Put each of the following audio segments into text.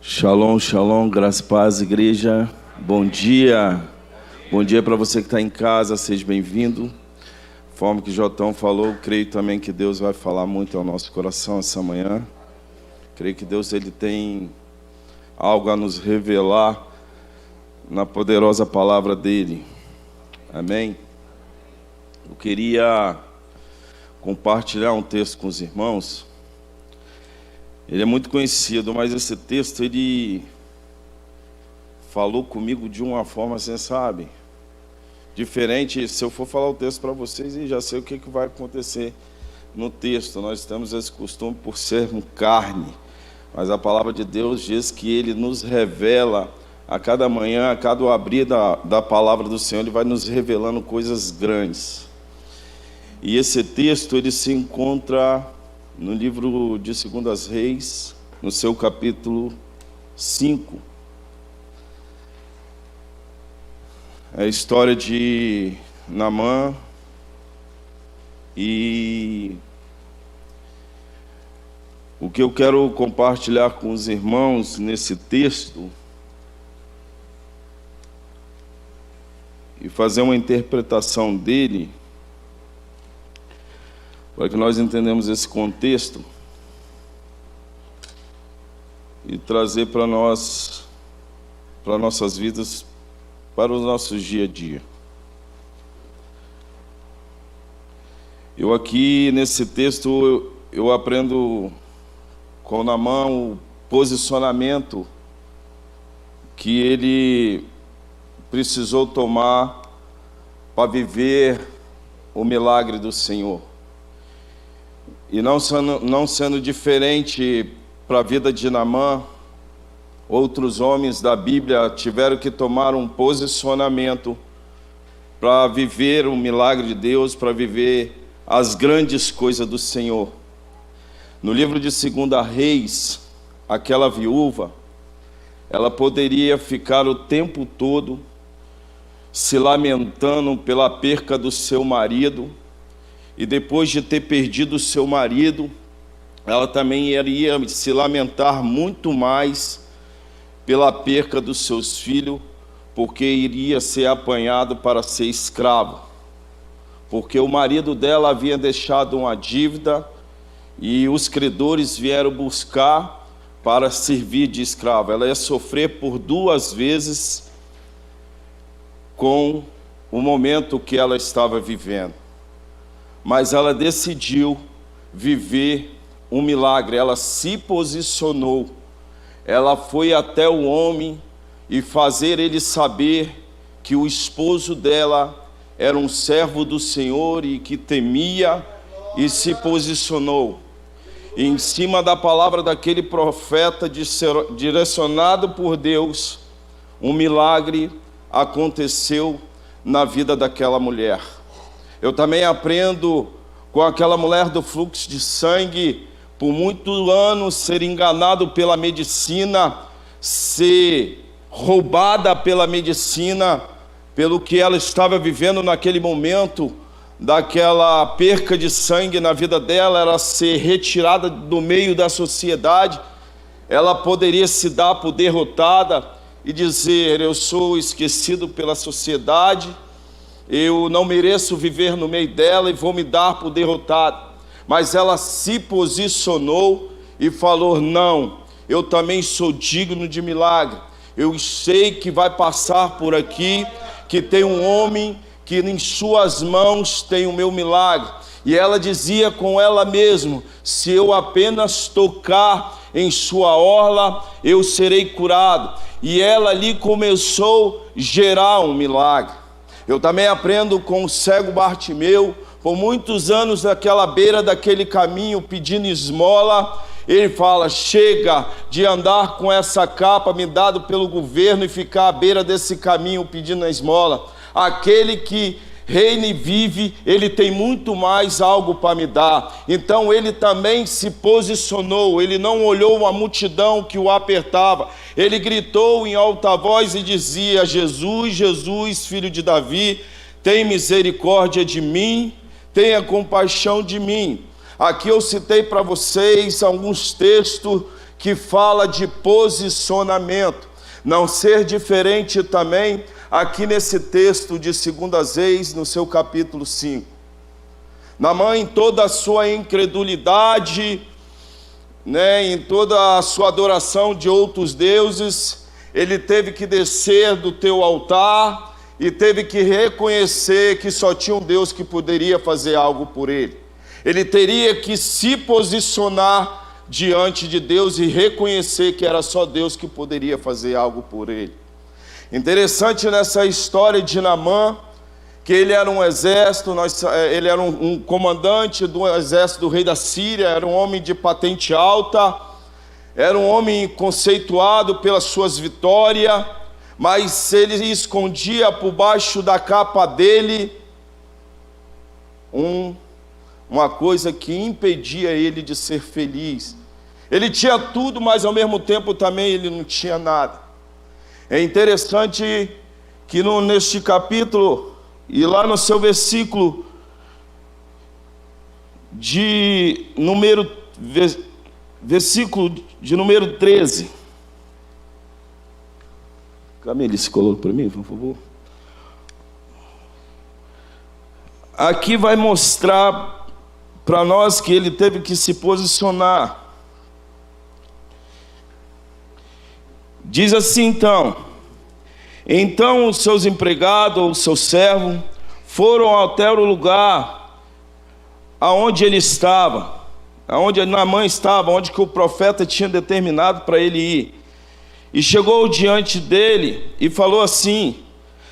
Shalom, shalom, graça e paz, igreja. Bom dia. Bom dia para você que está em casa, seja bem-vindo. Conforme que Jotão falou, creio também que Deus vai falar muito ao nosso coração essa manhã. Creio que Deus ele tem algo a nos revelar na poderosa palavra dele. Amém? Eu queria compartilhar um texto com os irmãos. Ele é muito conhecido, mas esse texto, ele falou comigo de uma forma, assim, sabe? Diferente, se eu for falar o texto para vocês, e já sei o que vai acontecer no texto. Nós temos esse costume por sermos carne, mas a palavra de Deus diz que Ele nos revela a cada manhã, a cada abrir da palavra do Senhor, Ele vai nos revelando coisas grandes. E esse texto, ele se encontra no livro de 2 Reis, no seu capítulo 5. É a história de Naamã e o que eu quero compartilhar com os irmãos nesse texto e fazer uma interpretação dele, para que nós entendamos esse contexto e trazer para nós, para nossas vidas, para os nossos dia a dia. Eu aqui nesse texto eu aprendo com Naamã o posicionamento que ele precisou tomar para viver o milagre do Senhor. E não sendo diferente para a vida de Naamã, outros homens da Bíblia tiveram que tomar um posicionamento para viver o milagre de Deus, para viver as grandes coisas do Senhor. No livro de 2 Reis, aquela viúva, ela poderia ficar o tempo todo se lamentando pela perca do seu marido, e depois de ter perdido o seu marido, ela também iria se lamentar muito mais pela perca dos seus filhos, porque iria ser apanhado para ser escravo. Porque o marido dela havia deixado uma dívida e os credores vieram buscar para servir de escravo. Ela ia sofrer por 2 vezes com o momento que ela estava vivendo. Mas ela decidiu viver um milagre, ela se posicionou, ela foi até o homem e fazer ele saber que o esposo dela era um servo do Senhor e que temia, e se posicionou. E em cima da palavra daquele profeta direcionado por Deus, um milagre aconteceu na vida daquela mulher. Eu também aprendo com aquela mulher do fluxo de sangue, por muitos anos ser enganado pela medicina, ser roubada pela medicina, pelo que ela estava vivendo naquele momento, daquela perca de sangue na vida dela, era ser retirada do meio da sociedade. Ela poderia se dar por derrotada e dizer: eu sou esquecido pela sociedade, eu não mereço viver no meio dela e vou me dar por derrotado. Mas ela se posicionou e falou: não, eu também sou digno de milagre. Eu sei que vai passar por aqui, que tem um homem que em suas mãos tem o meu milagre. E ela dizia com ela mesma: se eu apenas tocar em sua orla, eu serei curado. E ela ali começou a gerar um milagre. Eu também aprendo com o cego Bartimeu, por muitos anos naquela beira daquele caminho pedindo esmola. Ele fala: chega de andar com essa capa me dado pelo governo e ficar à beira desse caminho pedindo a esmola. Aquele que reina e vive, ele tem muito mais algo para me dar. Então ele também se posicionou, ele não olhou a multidão que o apertava, ele gritou em alta voz e dizia: Jesus, Jesus, filho de Davi, tem misericórdia de mim, tenha compaixão de mim. Aqui eu citei para vocês alguns textos que fala de posicionamento. Não ser diferente também aqui nesse texto de 2 Reis, no seu capítulo 5. Naamã, em toda a sua incredulidade, em toda a sua adoração de outros deuses, ele teve que descer do teu altar e teve que reconhecer que só tinha um Deus que poderia fazer algo por ele. Ele teria que se posicionar diante de Deus e reconhecer que era só Deus que poderia fazer algo por ele. Interessante nessa história de Naamã, que ele era um exército, ele era um comandante do exército do rei da Síria, era um homem de patente alta, era um homem conceituado pelas suas vitórias, mas ele escondia por baixo da capa dele uma coisa que impedia ele de ser feliz. Ele tinha tudo, mas ao mesmo tempo também ele não tinha nada. É interessante que neste capítulo, e lá no seu versículo de número 13. Camille, se colocou para mim, por favor. Aqui vai mostrar para nós que ele teve que se posicionar. Diz assim então os seus empregados, ou seu servo, foram até o lugar aonde ele estava, aonde Naamã estava, onde que o profeta tinha determinado para ele ir. E chegou diante dele e falou assim: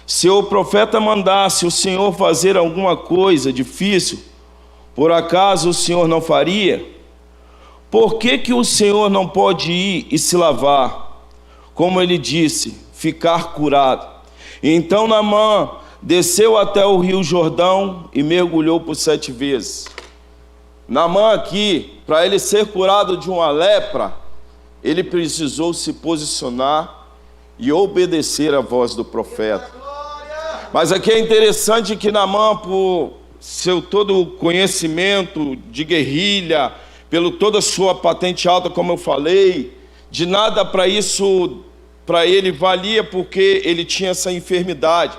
se o profeta mandasse o Senhor fazer alguma coisa difícil, por acaso o Senhor não faria? Por que o Senhor não pode ir e se lavar? Como ele disse, ficar curado. Então Naamã desceu até o rio Jordão e mergulhou por 7 vezes. Naamã aqui, para ele ser curado de uma lepra, ele precisou se posicionar e obedecer à voz do profeta. Mas aqui é interessante que Naamã, por seu todo conhecimento de guerrilha, pelo toda a sua patente alta, como eu falei, de nada para isso, para ele valia, porque ele tinha essa enfermidade.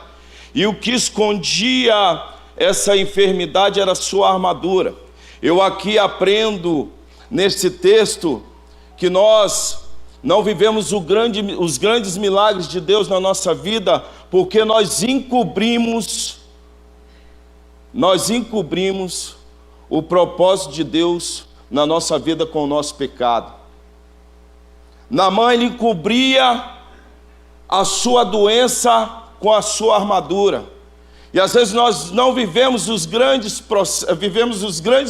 E o que escondia essa enfermidade era a sua armadura. Eu aqui aprendo nesse texto que nós não vivemos os grandes milagres de Deus na nossa vida, porque nós encobrimos o propósito de Deus na nossa vida com o nosso pecado. Naamã, ele encobria a sua doença com a sua armadura. E às vezes nós não vivemos os grandes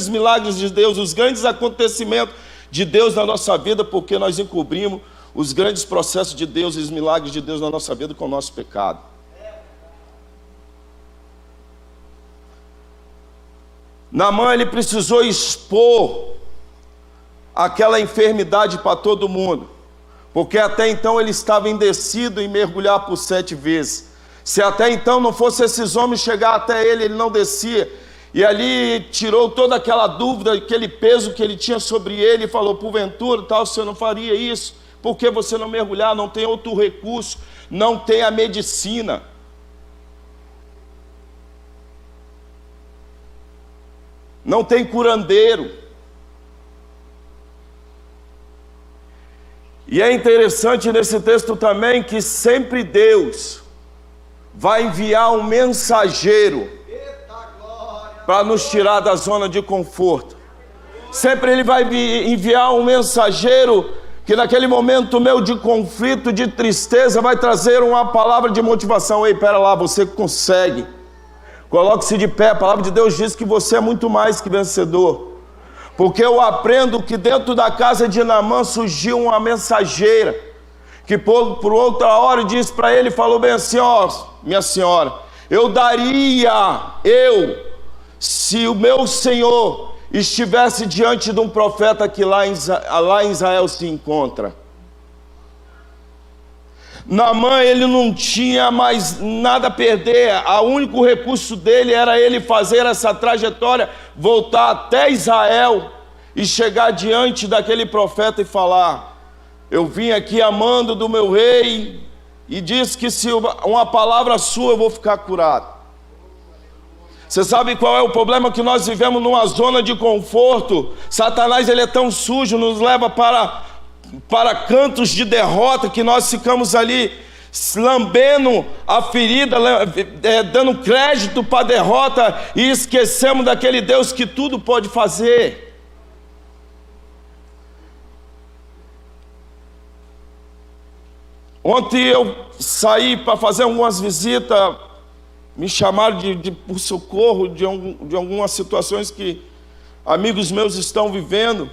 milagres de Deus, os grandes acontecimentos de Deus na nossa vida, porque nós encobrimos os grandes processos de Deus e os milagres de Deus na nossa vida com o nosso pecado. Naamã, ele precisou expor aquela enfermidade para todo mundo, porque até então ele estava indeciso em mergulhar por 7 vezes. Se até então não fosse esses homens chegar até ele, ele não descia. E ali tirou toda aquela dúvida, aquele peso que ele tinha sobre ele, e falou: porventura, tal, você não faria isso? Por que você não mergulhar? Não tem outro recurso, não tem a medicina. Não tem curandeiro. E é interessante nesse texto também que sempre Deus vai enviar um mensageiro para nos tirar da zona de conforto. Sempre Ele vai enviar um mensageiro que naquele momento meu de conflito, de tristeza, vai trazer uma palavra de motivação. Ei, pera lá, você consegue. Coloque-se de pé. A palavra de Deus diz que você é muito mais que vencedor. Porque eu aprendo que dentro da casa de Naamã surgiu uma mensageira, que por outra hora disse para ele, falou bem assim: ó, minha senhora, eu daria, se o meu Senhor estivesse diante de um profeta que lá em Israel se encontra. Naamã, ele não tinha mais nada a perder, o único recurso dele era ele fazer essa trajetória, voltar até Israel e chegar diante daquele profeta e falar: eu vim aqui amando do meu rei, e diz que se uma palavra sua eu vou ficar curado. Você sabe qual é o problema? Que nós vivemos numa zona de conforto. Satanás, ele é tão sujo, nos leva para cantos de derrota, que nós ficamos ali lambendo a ferida, dando crédito para a derrota, e esquecemos daquele Deus que tudo pode fazer. Ontem eu saí para fazer algumas visitas, me chamaram por socorro de algumas situações que amigos meus estão vivendo.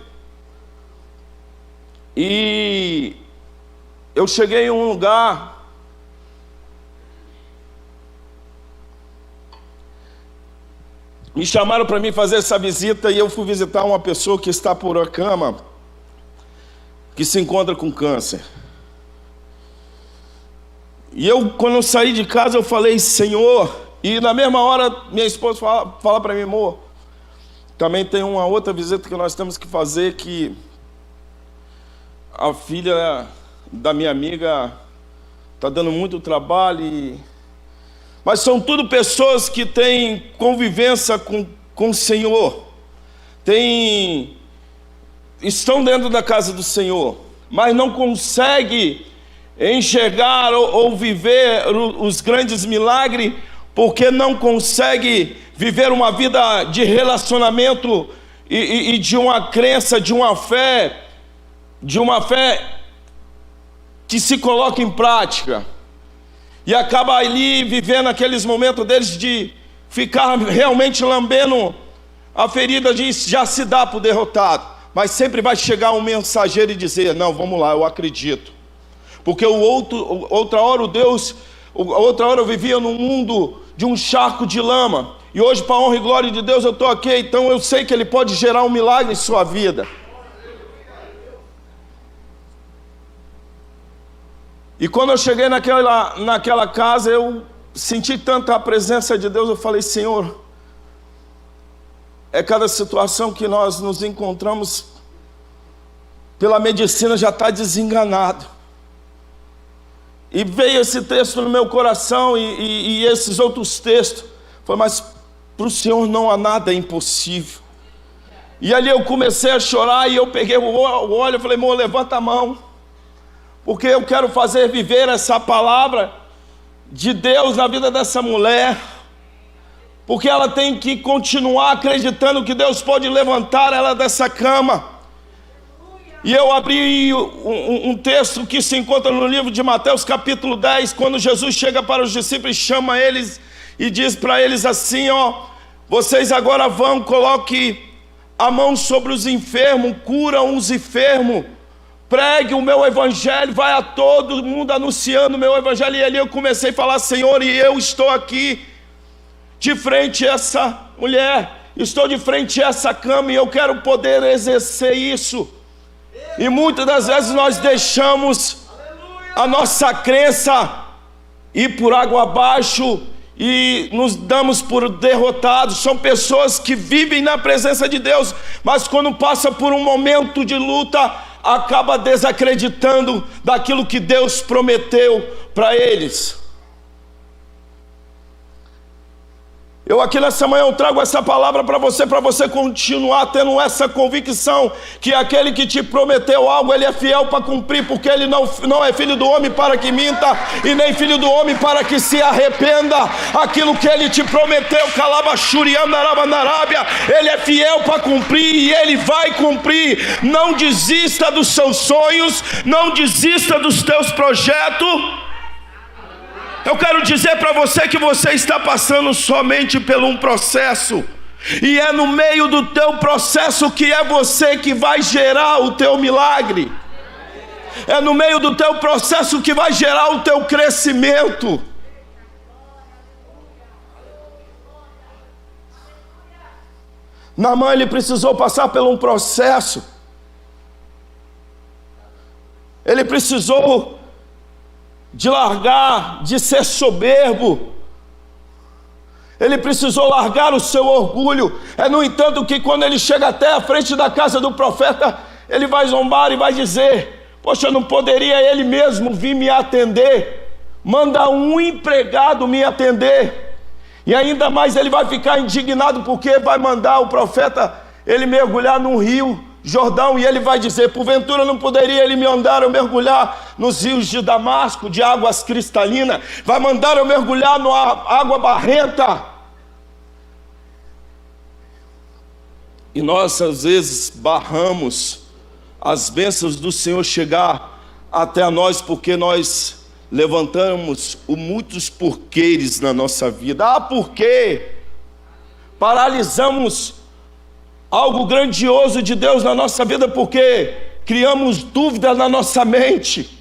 E eu cheguei em um lugar, me chamaram para mim fazer essa visita, e eu fui visitar uma pessoa que está por a cama, que se encontra com câncer. E quando eu saí de casa, eu falei, Senhor, e na mesma hora minha esposa fala para mim, amor, também tem uma outra visita que nós temos que fazer, que a filha da minha amiga está dando muito trabalho, mas são tudo pessoas que têm convivência com o Senhor, estão dentro da casa do Senhor, mas não conseguem enxergar ou viver os grandes milagres, porque não consegue viver uma vida de relacionamento e de uma crença, de uma fé que se coloca em prática, e acaba ali vivendo aqueles momentos deles de ficar realmente lambendo a ferida, de já se dá por derrotado, mas sempre vai chegar um mensageiro e dizer, não, vamos lá, eu acredito. Porque outra hora eu vivia num mundo de um charco de lama, e hoje, para a honra e glória de Deus, eu estou aqui, então eu sei que Ele pode gerar um milagre em sua vida. E quando eu cheguei naquela casa, eu senti tanta a presença de Deus, eu falei, Senhor, é cada situação que nós nos encontramos, pela medicina já está desenganado. E veio esse texto no meu coração e esses outros textos. Foi, mas para o Senhor não há nada impossível. E ali eu comecei a chorar, e eu peguei o óleo e falei, irmão, levanta a mão, porque eu quero fazer viver essa palavra de Deus na vida dessa mulher, porque ela tem que continuar acreditando que Deus pode levantar ela dessa cama. E eu abri um texto que se encontra no livro de Mateus capítulo 10, quando Jesus chega para os discípulos, chama eles e diz para eles assim, vocês agora vão, coloque a mão sobre os enfermos, cura os enfermos, pregue o meu evangelho, vai a todo mundo anunciando o meu evangelho. E ali eu comecei a falar, Senhor, e eu estou aqui de frente a essa mulher, estou de frente a essa cama, e eu quero poder exercer isso. E muitas das vezes nós deixamos a nossa crença ir por água abaixo e nos damos por derrotados. São pessoas que vivem na presença de Deus, mas quando passa por um momento de luta, acaba desacreditando daquilo que Deus prometeu para eles. Eu aqui nessa manhã eu trago essa palavra para você continuar tendo essa convicção que aquele que te prometeu algo, ele é fiel para cumprir, porque ele não é filho do homem para que minta, e nem filho do homem para que se arrependa. Aquilo que ele te prometeu, ele é fiel para cumprir, e ele vai cumprir. Não desista dos seus sonhos, não desista dos teus projetos. Eu quero dizer para você que você está passando somente por um processo, e é no meio do teu processo que é você que vai gerar o teu milagre. É no meio do teu processo que vai gerar o teu crescimento. Naamã, ele precisou passar por um processo. Ele precisou de largar, de ser soberbo. Ele precisou largar o seu orgulho. É no entanto que quando ele chega até a frente da casa do profeta, ele vai zombar e vai dizer: Poxa, não poderia ele mesmo vir me atender? Manda um empregado me atender. E ainda mais ele vai ficar indignado porque vai mandar o profeta ele mergulhar num rio Jordão, e ele vai dizer: porventura não poderia ele me mandar eu mergulhar nos rios de Damasco, de águas cristalinas? Vai mandar eu mergulhar na água barrenta? E nós às vezes barramos as bênçãos do Senhor chegar até a nós, porque nós levantamos muitos porquês na nossa vida. Por quê? Paralisamos algo grandioso de Deus na nossa vida, porque criamos dúvidas na nossa mente.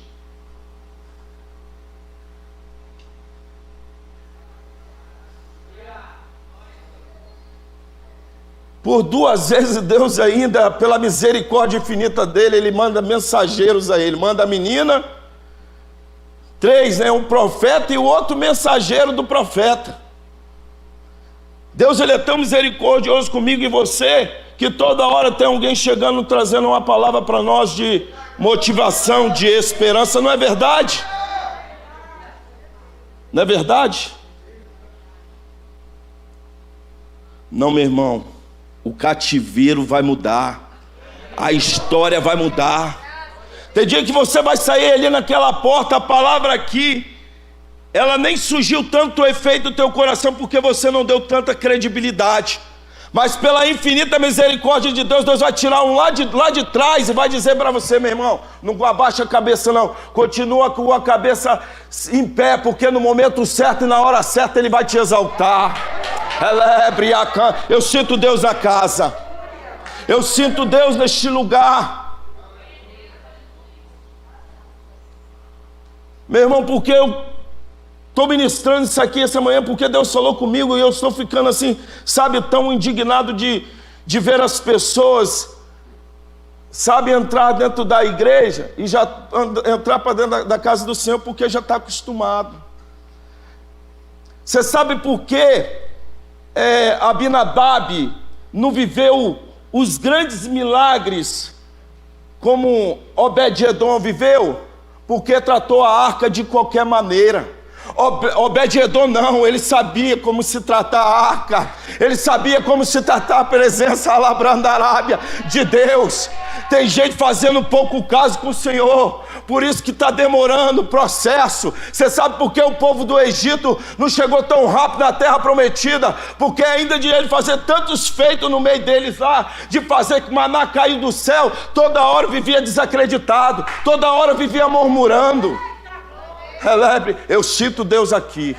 Por 2 vezes Deus ainda, pela misericórdia infinita dele, ele manda mensageiros a ele. Manda a menina, 3, um profeta e o outro mensageiro do profeta. Deus, ele é tão misericordioso comigo e você, que toda hora tem alguém chegando, trazendo uma palavra para nós de motivação, de esperança. Não é verdade? Não é verdade? Não, meu irmão. O cativeiro vai mudar, a história vai mudar. Tem dia que você vai sair ali naquela porta, a palavra aqui, ela nem surgiu tanto o efeito do teu coração, porque você não deu tanta credibilidade. Mas pela infinita misericórdia de Deus, Deus vai tirar um lá de trás e vai dizer para você: meu irmão, não abaixa a cabeça não, continua com a cabeça em pé, porque no momento certo e na hora certa Ele vai te exaltar. Eu sinto Deus na casa, eu sinto Deus neste lugar. Meu irmão, porque eu estou ministrando isso aqui essa manhã, porque Deus falou comigo, e eu estou ficando assim, sabe, tão indignado de ver as pessoas, sabe, entrar dentro da igreja e já entrar para dentro da casa do Senhor, porque já está acostumado. Você sabe por quê? Abinadab não viveu os grandes milagres como Obed-edom viveu? Porque tratou a arca de qualquer maneira. Obed-edom não, ele sabia como se tratar a arca, ele sabia como se tratar a presença alabrandarábia de Deus. Tem gente fazendo pouco caso com o Senhor, por isso que está demorando o processo. Você sabe por que o povo do Egito não chegou tão rápido na terra prometida? Porque ainda de ele fazer tantos feitos no meio deles lá, de fazer que maná caiu do céu, toda hora vivia desacreditado, toda hora vivia murmurando. Eu sinto Deus aqui.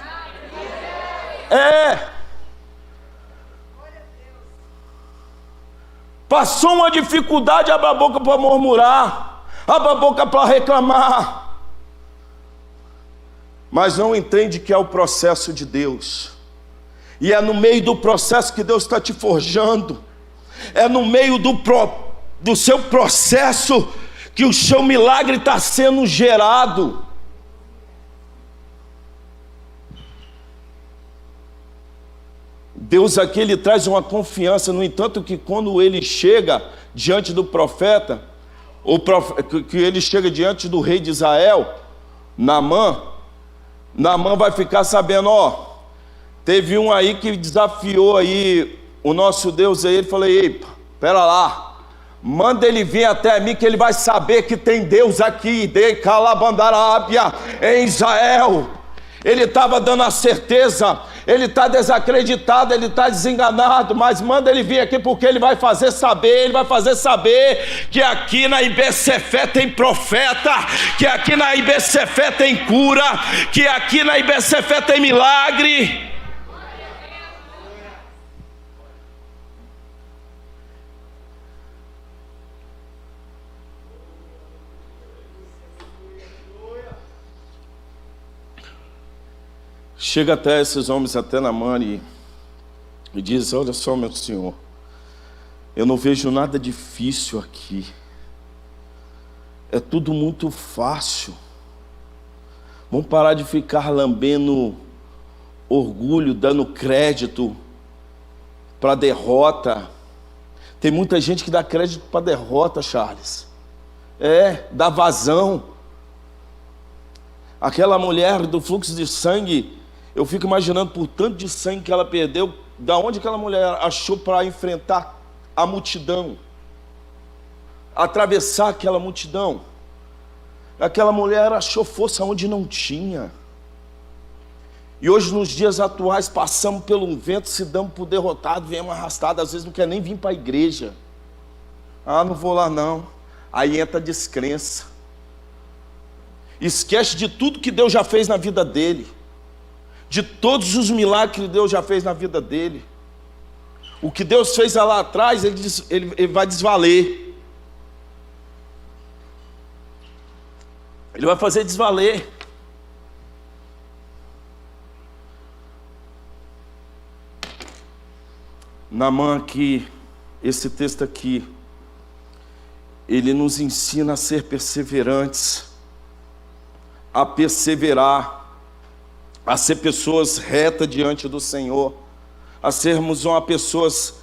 Passou uma dificuldade, abre a boca para murmurar, abre a boca para reclamar, mas não entende que é o processo de Deus. E é no meio do processo que Deus está te forjando. É no meio do seu processo que o seu milagre está sendo gerado. Deus aqui, ele traz uma confiança. No entanto, que quando ele chega diante do profeta, que ele chega diante do rei de Israel, Naamã vai ficar sabendo: teve um aí que desafiou aí o nosso Deus aí. Ele falou: ei, pera lá, manda ele vir até mim, que ele vai saber que tem Deus aqui, de Calabandarábia, em Israel. Ele estava dando a certeza, ele está desacreditado, ele está desenganado, mas manda ele vir aqui, porque ele vai fazer saber que aqui na Ibecefé tem profeta, que aqui na Ibecefé tem cura, que aqui na Ibecefé tem milagre. Chega até esses homens, até Naamã, e diz: olha só, meu senhor, eu não vejo nada difícil aqui, é tudo muito fácil. Vamos parar de ficar lambendo orgulho, dando crédito para derrota. Tem muita gente que dá crédito para derrota, Charles. dá vazão. Aquela mulher do fluxo de sangue, eu fico imaginando por tanto de sangue que ela perdeu, da onde aquela mulher achou para enfrentar a multidão, atravessar aquela multidão. Aquela mulher achou força onde não tinha. E hoje, nos dias atuais, passamos pelo vento, se damos por derrotado, viemos arrastado, às vezes não quer nem vir para a igreja. Não vou lá não. Aí entra a descrença. Esquece de tudo que Deus já fez na vida dele, de todos os milagres que Deus já fez na vida dele. O que Deus fez lá atrás, ele vai desvaler. Ele vai fazer desvaler. Naamã aqui, esse texto aqui, ele nos ensina a ser perseverantes, a perseverar, a ser pessoas retas diante do Senhor, a sermos pessoas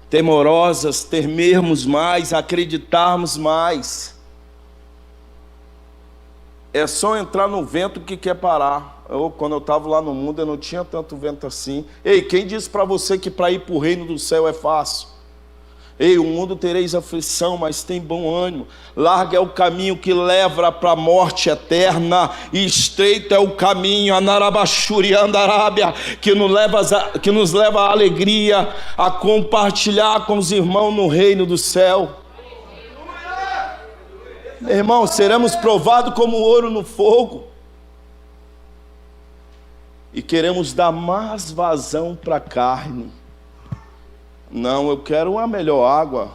temorosas, temermos mais, acreditarmos mais. É só entrar no vento que quer parar. Quando eu estava lá no mundo, eu não tinha tanto vento assim. Ei, quem disse para você que para ir para o reino do céu é fácil? Ei, o mundo tereis aflição, mas tem bom ânimo. Largo é o caminho que leva para a morte eterna, e estreito é o caminho, Anarabashuri Andarábia, que nos leva à alegria, a compartilhar com os irmãos no reino do céu. Meu irmão, seremos provados como ouro no fogo. E queremos dar mais vazão para a carne. Não, eu quero uma melhor água.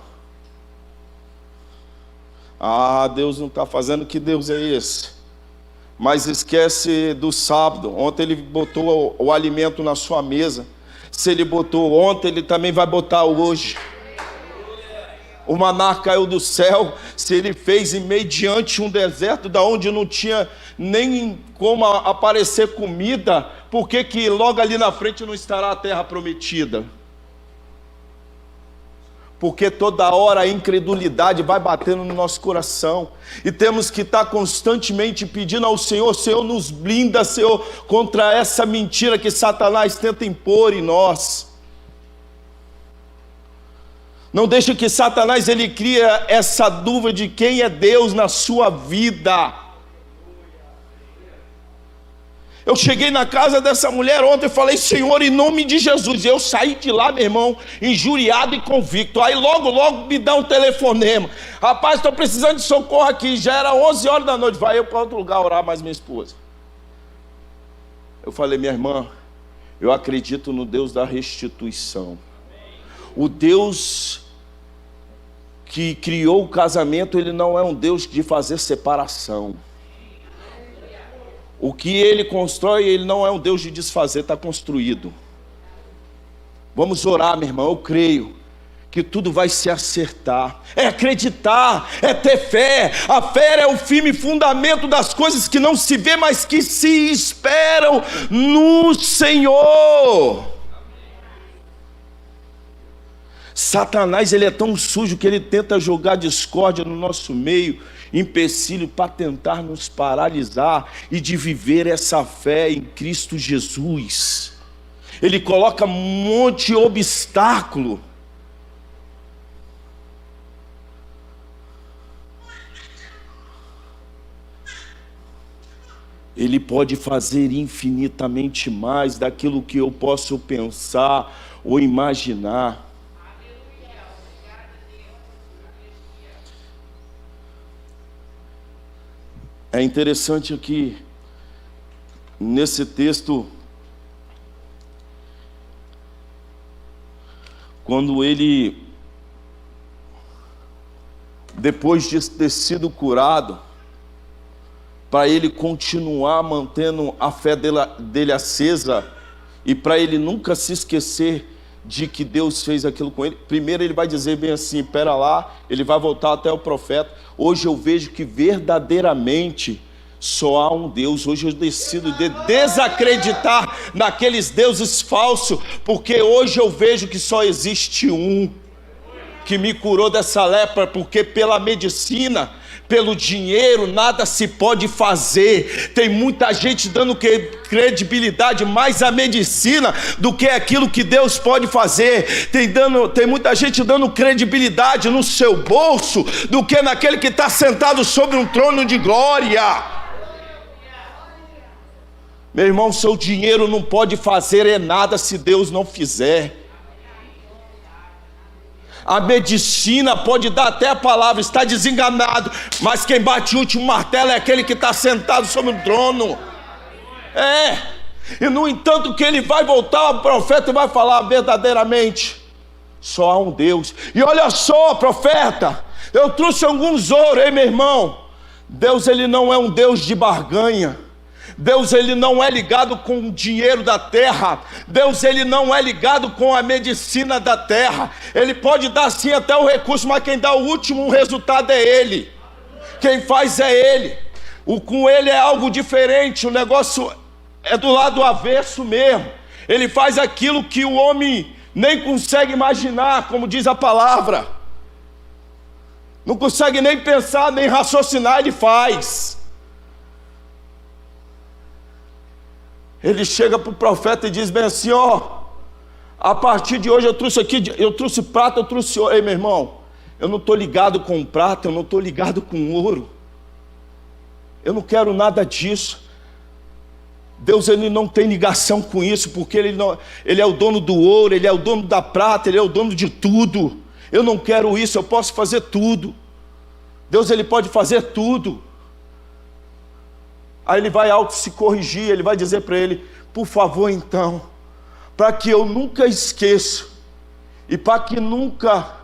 Deus não está fazendo, que Deus é esse? Mas esquece do sábado. Ontem ele botou o alimento na sua mesa. Se ele botou ontem, ele também vai botar hoje. O maná caiu do céu. Se ele fez em mediante um deserto, da onde não tinha nem como aparecer comida, por que logo ali na frente não estará a terra prometida? Porque toda hora a incredulidade vai batendo no nosso coração, e temos que estar constantemente pedindo ao Senhor: Senhor, nos blinda, Senhor, contra essa mentira que Satanás tenta impor em nós. Não deixe que Satanás ele cria essa dúvida de quem é Deus na sua vida. Eu cheguei na casa dessa mulher ontem e falei: Senhor, em nome de Jesus. Eu saí de lá, meu irmão, injuriado e convicto. Aí logo me dá um telefonema: rapaz, estou precisando de socorro aqui. Já era 11 horas da noite. Vai eu para outro lugar orar mais minha esposa. Eu falei: minha irmã, eu acredito no Deus da restituição. O Deus que criou o casamento, ele não é um Deus de fazer separação. O que ele constrói, ele não é um Deus de desfazer, está construído. Vamos orar, meu irmão. Eu creio que tudo vai se acertar. É acreditar, é ter fé. A fé é o firme fundamento das coisas que não se vê, mas que se esperam no Senhor. Satanás, ele é tão sujo que ele tenta jogar discórdia no nosso meio, empecilho para tentar nos paralisar e de viver essa fé em Cristo Jesus. Ele coloca um monte de obstáculo. Ele pode fazer infinitamente mais daquilo que eu posso pensar ou imaginar. É interessante aqui, nesse texto, quando ele, depois de ter sido curado, para ele continuar mantendo a fé dele acesa, e para ele nunca se esquecer de que Deus fez aquilo com ele, primeiro ele vai dizer bem assim: pera lá, ele vai voltar até o profeta: hoje eu vejo que verdadeiramente só há um Deus. Hoje eu decido desacreditar naqueles deuses falsos, porque hoje eu vejo que só existe um. que me curou dessa lepra, porque pela medicina, pelo dinheiro, nada se pode fazer. Tem muita gente dando credibilidade mais à medicina do que aquilo que Deus pode fazer. Tem muita gente dando credibilidade no seu bolso do que naquele que está sentado sobre um trono de glória. Meu irmão, seu dinheiro não pode fazer nada se Deus não fizer. A medicina pode dar até a palavra, está desenganado, mas quem bate o último martelo é aquele que está sentado sobre o trono. E no entanto que ele vai voltar, o profeta vai falar verdadeiramente, só há um Deus. E olha só, profeta, eu trouxe alguns ouro, hein, meu irmão? Deus, ele não é um Deus de barganha. Deus, ele não é ligado com o dinheiro da terra. Deus, ele não é ligado com a medicina da terra. Ele pode dar sim até o recurso, mas quem dá o último resultado é ele. Quem faz é ele. Com ele é algo diferente. O negócio é do lado avesso mesmo. Ele faz aquilo que o homem nem consegue imaginar, como diz a palavra. Não consegue nem pensar, nem raciocinar, ele faz. Ele chega para o profeta e diz bem assim, a partir de hoje eu trouxe prata, eu trouxe ouro. Ei, meu irmão, eu não estou ligado com prata, eu não estou ligado com ouro. Eu não quero nada disso. Deus, ele não tem ligação com isso, porque ele é o dono do ouro, ele é o dono da prata, ele é o dono de tudo. Eu não quero isso, eu posso fazer tudo. Deus, ele pode fazer tudo. Aí ele vai auto se corrigir, ele vai dizer para ele, por favor então, para que eu nunca esqueça, e para que nunca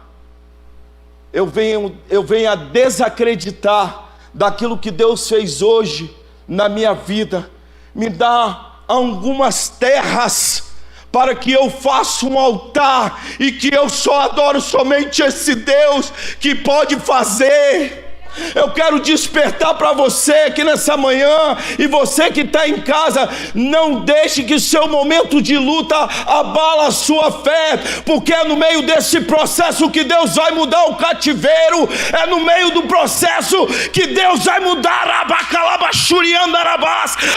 eu venha desacreditar daquilo que Deus fez hoje na minha vida, me dá algumas terras, para que eu faça um altar, e que eu só adoro somente esse Deus que pode fazer. Eu quero despertar para você aqui nessa manhã, e você que está em casa, não deixe que seu momento de luta abala a sua fé, porque é no meio desse processo que Deus vai mudar o cativeiro, é no meio do processo que Deus vai mudar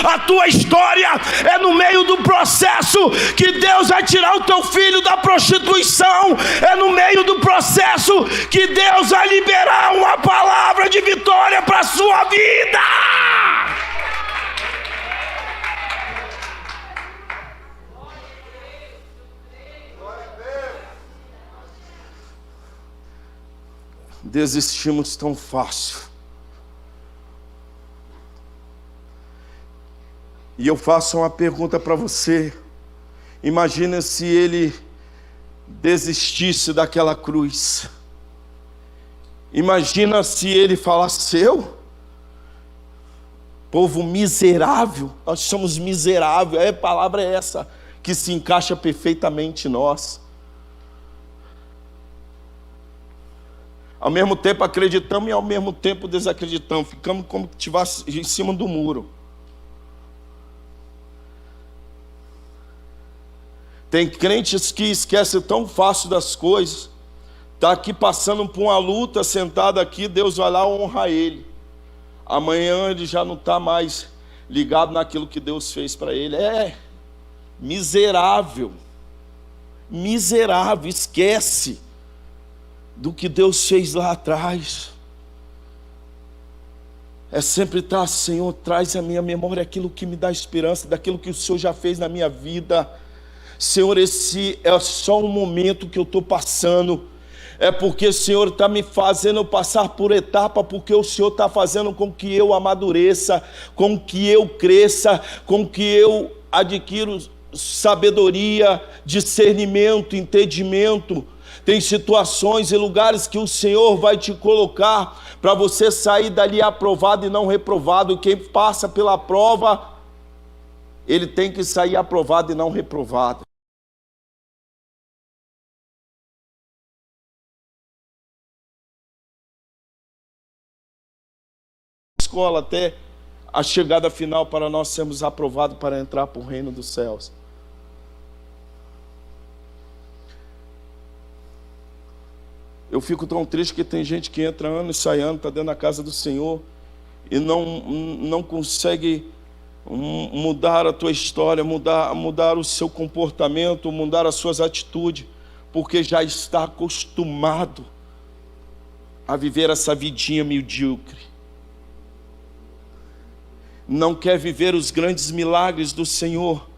a tua história, é no meio do processo que Deus vai tirar o teu filho da prostituição, é no meio do processo que Deus vai liberar uma palavra de vitória para a sua vida. Desistimos tão fácil. E eu faço uma pergunta para você. Imagina se ele desistisse daquela cruz. Imagina se ele falasse, povo miserável, nós somos miseráveis, a palavra é essa, que se encaixa perfeitamente em nós. Ao mesmo tempo acreditamos e ao mesmo tempo desacreditamos, ficamos como se estivesse em cima do muro. Tem crentes que esquecem tão fácil das coisas. Está aqui passando por uma luta, sentado aqui, Deus vai lá honrar ele. Amanhã ele já não está mais ligado naquilo que Deus fez para ele. Miserável. Miserável, esquece do que Deus fez lá atrás. É sempre estar, Senhor, traz à minha memória aquilo que me dá esperança, daquilo que o Senhor já fez na minha vida. Senhor, esse é só um momento que eu estou passando. É porque o Senhor está me fazendo passar por etapa, porque o Senhor está fazendo com que eu amadureça, com que eu cresça, com que eu adquira sabedoria, discernimento, entendimento. Tem situações e lugares que o Senhor vai te colocar para você sair dali aprovado e não reprovado. E quem passa pela prova, ele tem que sair aprovado e não reprovado. Escola até a chegada final para nós sermos aprovados para entrar para o reino dos céus. Eu fico tão triste que tem gente que entra ano e sai ano, está dentro da casa do Senhor e não consegue mudar a tua história, mudar o seu comportamento, mudar as suas atitudes, porque já está acostumado a viver essa vidinha medíocre. Não quer viver os grandes milagres do Senhor,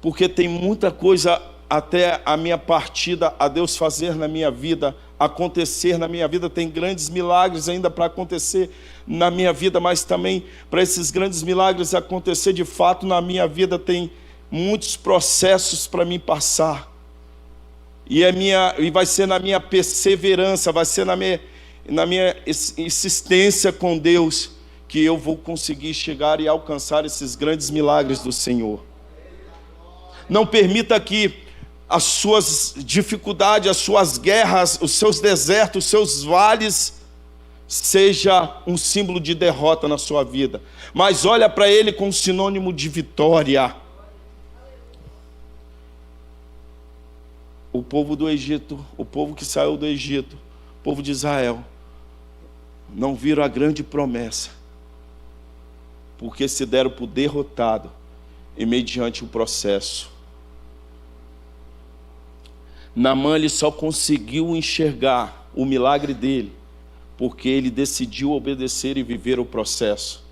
porque tem muita coisa até a minha partida a Deus fazer na minha vida, acontecer na minha vida. Tem grandes milagres ainda para acontecer na minha vida, mas também para esses grandes milagres acontecer de fato na minha vida tem muitos processos para mim passar. E vai ser na minha perseverança, vai ser na minha insistência com Deus que eu vou conseguir chegar e alcançar esses grandes milagres do Senhor. Não permita que as suas dificuldades, as suas guerras, os seus desertos, os seus vales seja um símbolo de derrota na sua vida, mas olha para ele como sinônimo de vitória. O povo do Egito, o povo que saiu do Egito, o povo de Israel, não viram a grande promessa, porque se deram por derrotado e mediante o processo. Naamã ele só conseguiu enxergar o milagre dele porque ele decidiu obedecer e viver o processo.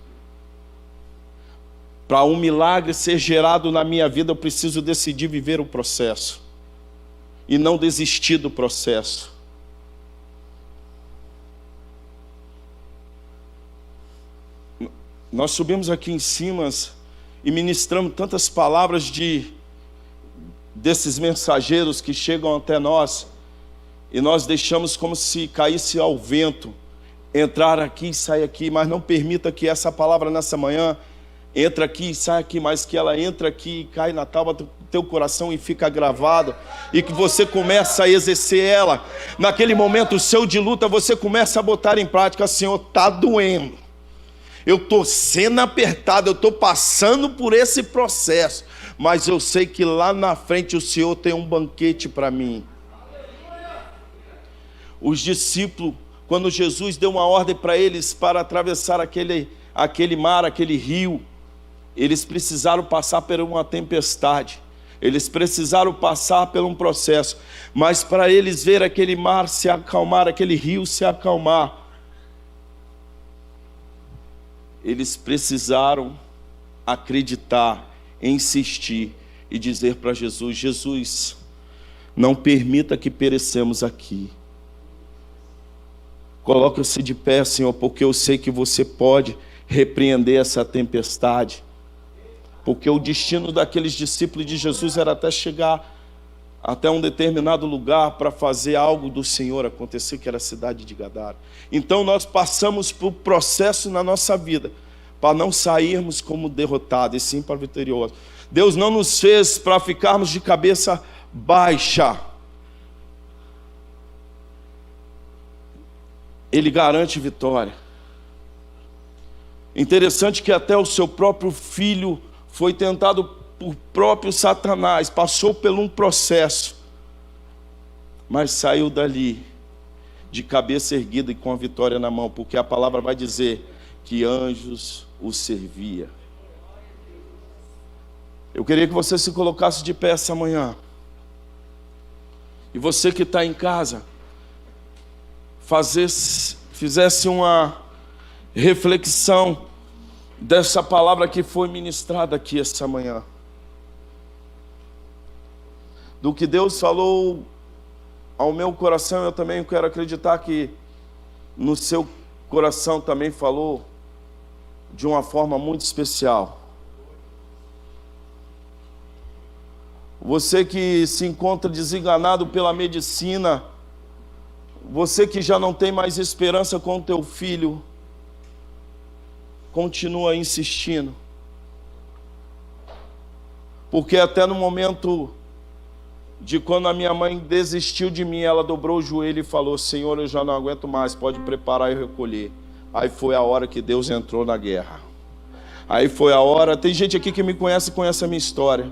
Para um milagre ser gerado na minha vida, eu preciso decidir viver o processo e não desistir do processo. Nós subimos aqui em cima e ministramos tantas palavras desses mensageiros que chegam até nós, e nós deixamos como se caísse ao vento, entrar aqui e sair aqui, mas não permita que essa palavra nessa manhã entre aqui e sai aqui, mas que ela entre aqui e cai na tábua do teu coração e fica gravado, e que você começa a exercer ela. Naquele momento seu de luta, você começa a botar em prática. Senhor, está doendo, eu estou sendo apertado, eu estou passando por esse processo, mas eu sei que lá na frente o Senhor tem um banquete para mim. Os discípulos, quando Jesus deu uma ordem para eles para atravessar aquele mar, aquele rio, eles precisaram passar por uma tempestade, eles precisaram passar por um processo, mas para eles ver aquele mar se acalmar, aquele rio se acalmar, eles precisaram acreditar, insistir e dizer para Jesus: Jesus, não permita que perecemos aqui. Coloque-se de pé, Senhor, porque eu sei que você pode repreender essa tempestade. Porque o destino daqueles discípulos de Jesus era até chegar até um determinado lugar para fazer algo do Senhor acontecer, que era a cidade de Gadara. Então nós passamos por processo na nossa vida para não sairmos como derrotados, e sim para vitoriosos. Deus não nos fez para ficarmos de cabeça baixa. Ele garante vitória. Interessante que até o seu próprio filho foi tentado por próprio Satanás, passou por um processo, mas saiu dali de cabeça erguida e com a vitória na mão, porque a palavra vai dizer que anjos o servia. Eu queria que você se colocasse de pé essa manhã, e você que está em casa fizesse uma reflexão dessa palavra que foi ministrada aqui essa manhã, do que Deus falou ao meu coração. Eu também quero acreditar que no seu coração também falou de uma forma muito especial. Você que se encontra desenganado pela medicina, você que já não tem mais esperança com o teu filho, continua insistindo, porque até no momento de quando a minha mãe desistiu de mim, ela dobrou o joelho e falou: Senhor, eu já não aguento mais, pode preparar e recolher. Aí foi a hora que Deus entrou na guerra. Aí foi a hora. Tem gente aqui que me conhece e conhece a minha história.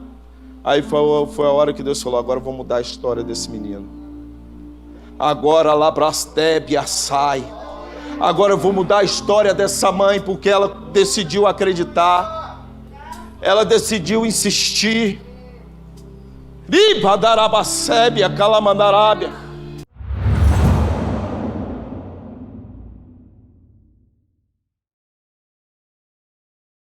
Aí foi a hora que Deus falou: agora eu vou mudar a história desse menino. Agora Labrastébia sai. Agora eu vou mudar a história dessa mãe, porque ela decidiu acreditar. Ela decidiu insistir. Ribadarabasébia, Calamandarábia.